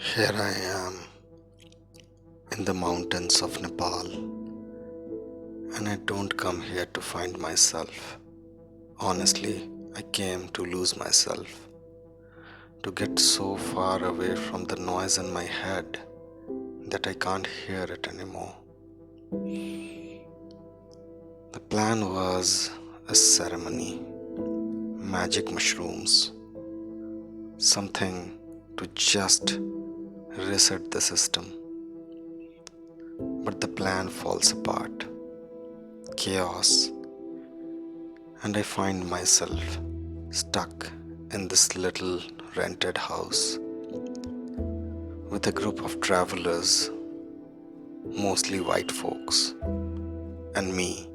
Here I am in the mountains of Nepal, and I don't come here to find myself. Honestly, I came to lose myself, to get so far away from the noise in my head that I can't hear it anymore. The plan was a ceremony, magic mushrooms, something to just reset the system. But the plan falls apart. Chaos, and I find myself stuck in this little rented house with a group of travelers, mostly white folks, and me,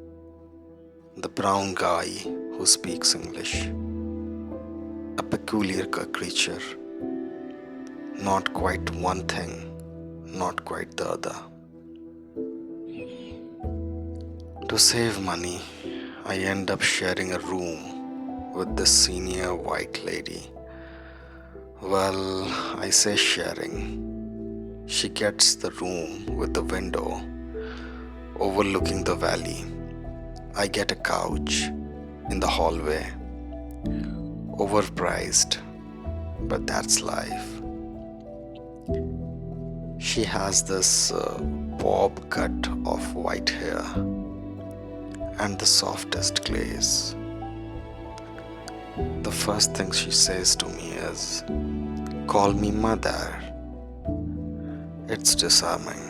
the brown guy who speaks English, a peculiar creature, not quite one thing, not quite the other. To save money, I end up sharing a room with this senior white lady. Well, I say sharing. She gets the room with the window overlooking the valley. I get a couch in the hallway. Overpriced, but that's life. She has this bob cut of white hair and the softest glaze. The first thing she says to me is, "Call me mother." It's disarming.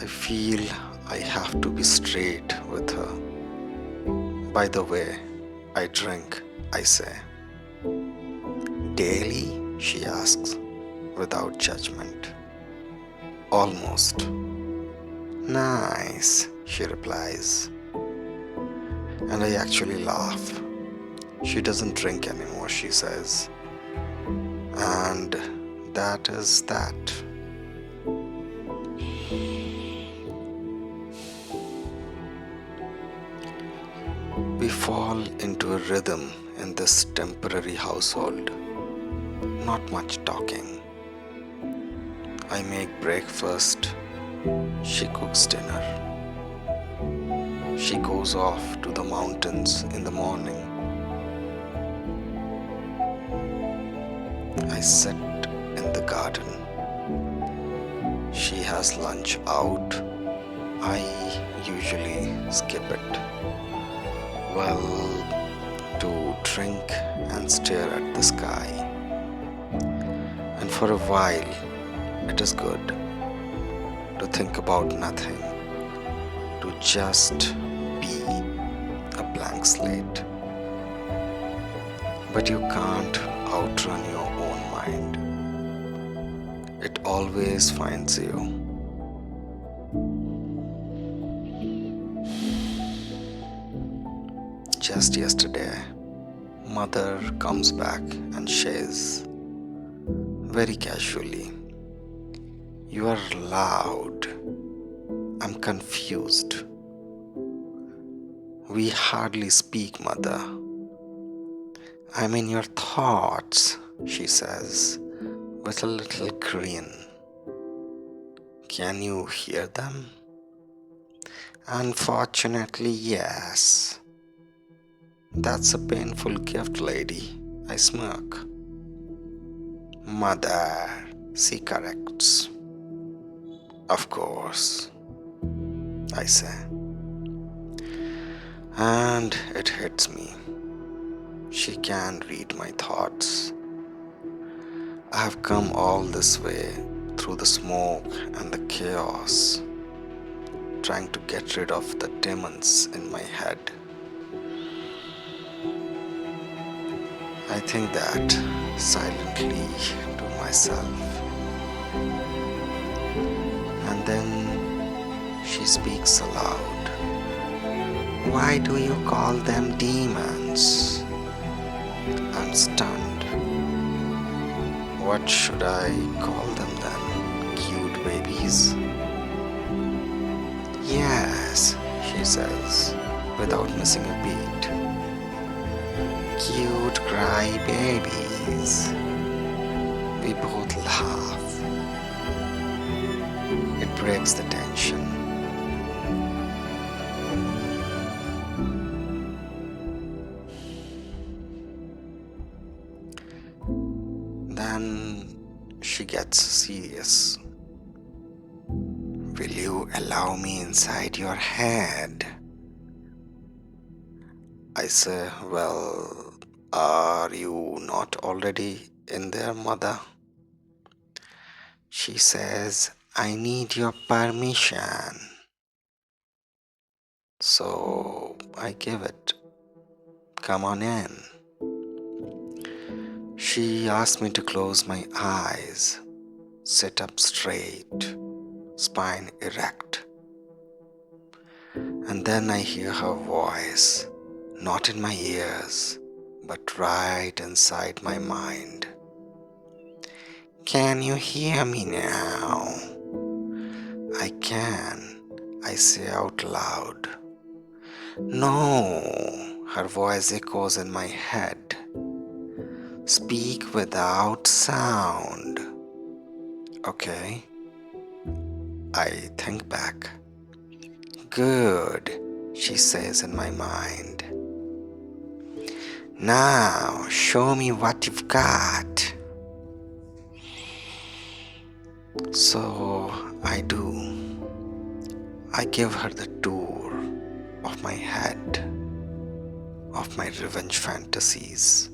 I feel I have to be straight with her. By the way, I drink, I say. Daily? She asks, without judgment. Almost. Nice, she replies. And I actually laugh. She doesn't drink anymore, she says. And that is that. We fall into a rhythm in this temporary household. Not much talking. I make breakfast. She cooks dinner. She goes off to the mountains in the morning. I sit in the garden. She has lunch out. I usually skip it. Well, to drink and stare at the sky. And for a while, it is good to think about nothing, to just be a blank slate. But you can't outrun your own mind. It always finds you. Just yesterday, mother comes back and says, very casually, "You are loud. I'm confused. We hardly speak, mother. I'm in your thoughts," she says, with a little grin. Can you hear them? Unfortunately, yes. That's a painful gift, lady. I smirk. Mother, she corrects. Of course, I say. And it hits me. She can read my thoughts. I have come all this way through the smoke and the chaos, trying to get rid of the demons in my head. I think that silently to myself. And then she speaks aloud. Why do you call them demons? I'm stunned. What should I call them then? Cute babies? Yes, she says, without missing a beat. Cute cry babies. We both laugh. It breaks the tension. Then she gets serious. Will you allow me inside your head? I say, well, are you not already in there, mother? She says, I need your permission. So I give it. Come on in. She asked me to close my eyes, sit up straight, spine erect. And then I hear her voice, not in my ears, but right inside my mind. Can you hear me now? I can, I say out loud. No, her voice echoes in my head. Speak without sound. Okay, I think back. Good, she says in my mind. Now, show me what you've got. So I do. I give her the tour of my head, of my revenge fantasies.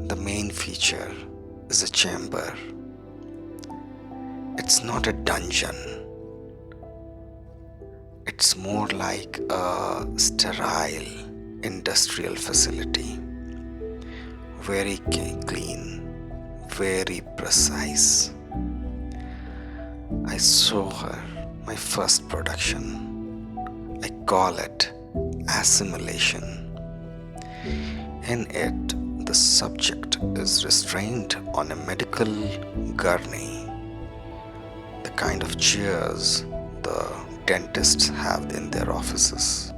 The main feature is a chamber. It's not a dungeon. It's more like a sterile industrial facility. Very clean, very precise. I show her my first production. I call it assimilation. In it, the subject is restrained on a medical gurney, the kind of chairs the dentists have in their offices.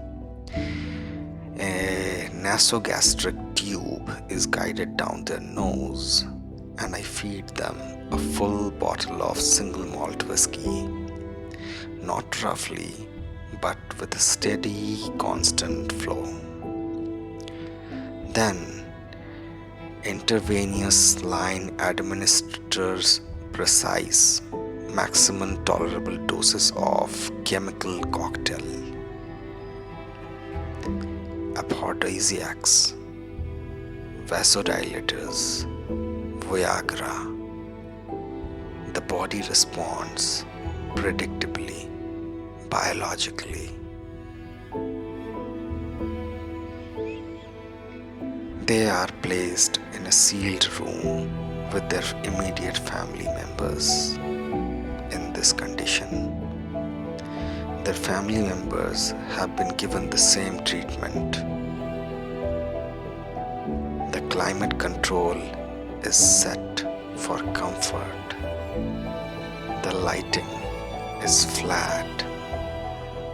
A nasogastric tube is guided down their nose, and I feed them a full bottle of single malt whiskey, not roughly, but with a steady, constant flow. Then, intravenous line administers precise, maximum tolerable doses of chemical cocktail, aphrodisiacs, vasodilators, Viagra. The body responds predictably, biologically. They are placed in a sealed room with their immediate family members. In this condition, their family members have been given the same treatment. The climate control is set for comfort. The lighting is flat.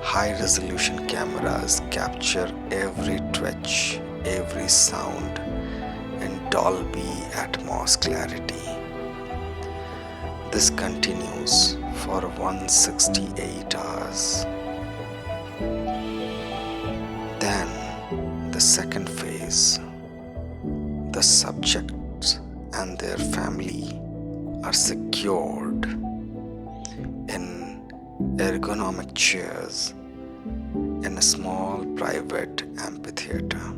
High-resolution cameras capture every twitch, every sound in Dolby Atmos clarity. This continues for 168 hours. Then the second phase, the subjects and their family are secured in ergonomic chairs in a small private amphitheater.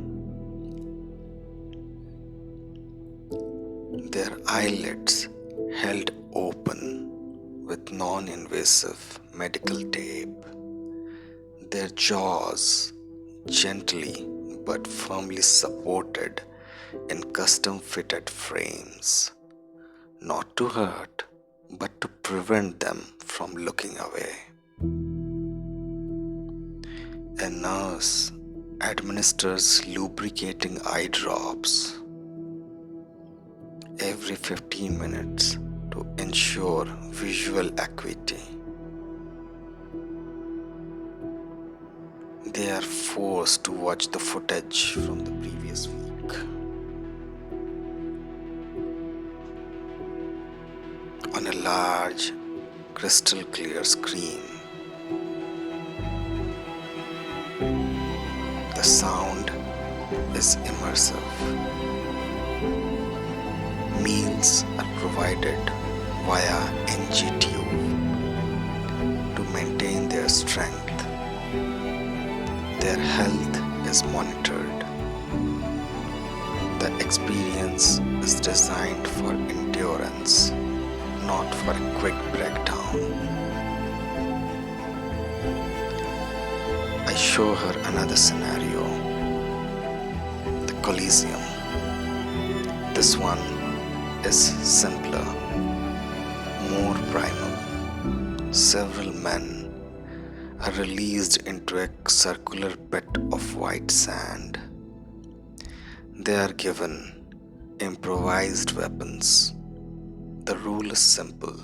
Their eyelids held open with non-invasive medical tape. Their jaws gently but firmly supported in custom-fitted frames, not to hurt, but to prevent them from looking away. A nurse administers lubricating eye drops every 15 minutes to ensure visual acuity. They are forced to watch the footage from the previous large, crystal clear screen. The sound is immersive. Meals are provided via NG tube to maintain their strength. Their health is monitored. The experience is designed for endurance, not for a quick breakdown. I show her another scenario, the Coliseum. This one is simpler, more primal. Several men are released into a circular pit of white sand. They are given improvised weapons. The rule is simple.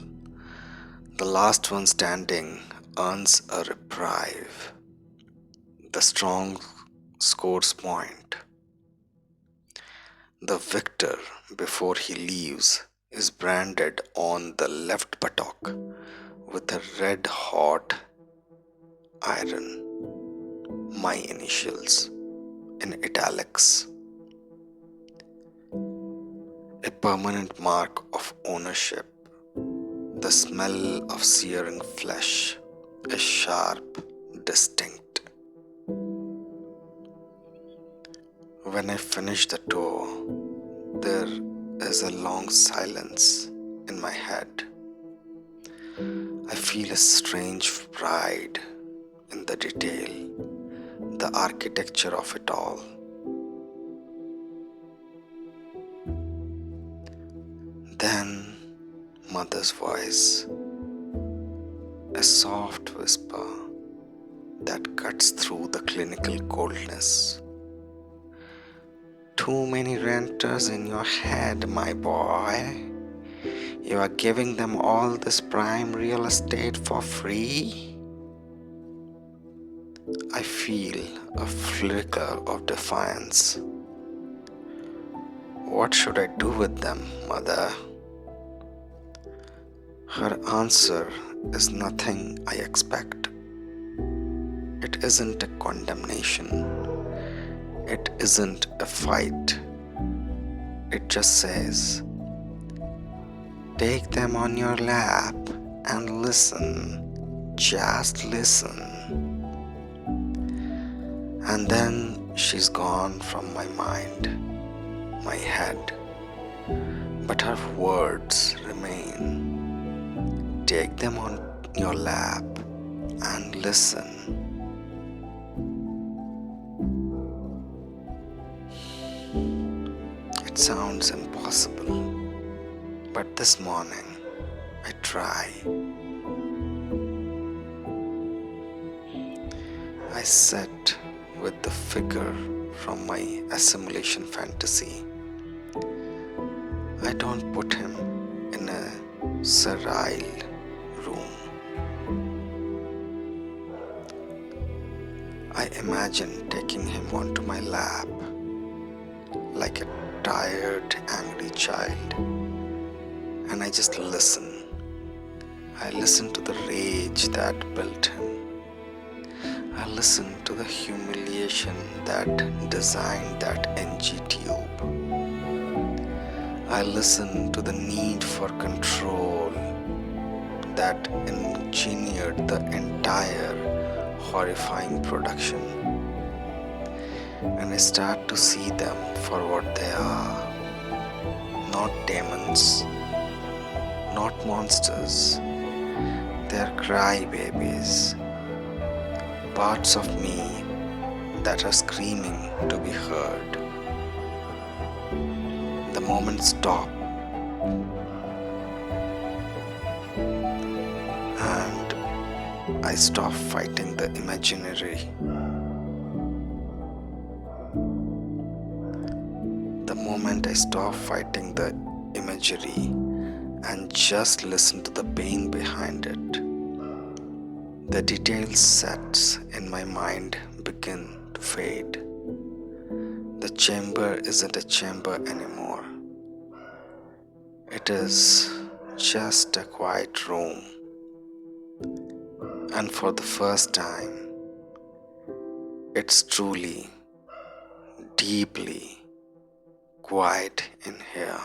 The last one standing earns a reprieve. The strong scores point. The victor, before he leaves, is branded on the left buttock with a red hot iron, my initials, in italics. A permanent mark of ownership. The smell of searing flesh is sharp, distinct. When I finish the tour, there is a long silence in my head. I feel a strange pride in the detail, the architecture of it all. Then, mother's voice, a soft whisper that cuts through the clinical coldness. Too many renters in your head, my boy. You are giving them all this prime real estate for free? I feel a flicker of defiance. What should I do with them, mother? Her answer is nothing I expect. It isn't a condemnation. It isn't a fight. It just says, take them on your lap and listen. Just listen. And then she's gone from my mind, my head. But her words remain. Take them on your lap and listen. It sounds impossible, but this morning I try. I sit with the figure from my assimilation fantasy. I don't put him in a sterile room. I imagine taking him onto my lap like a tired, angry child, and I just listen. I listen to the rage that built him. I listen to the humiliation that designed that NG tube. I listen to the need for control that engineered the entire horrifying production. And I start to see them for what they are. Not demons, not monsters. They are crybabies. Parts of me that are screaming to be heard. The moments stop, and I stop fighting the imaginary. The moment I stop fighting the imagery and just listen to the pain behind it, the detailed sets in my mind begin to fade. The chamber isn't a chamber anymore. It is just a quiet room, and for the first time, it's truly, deeply quiet in here.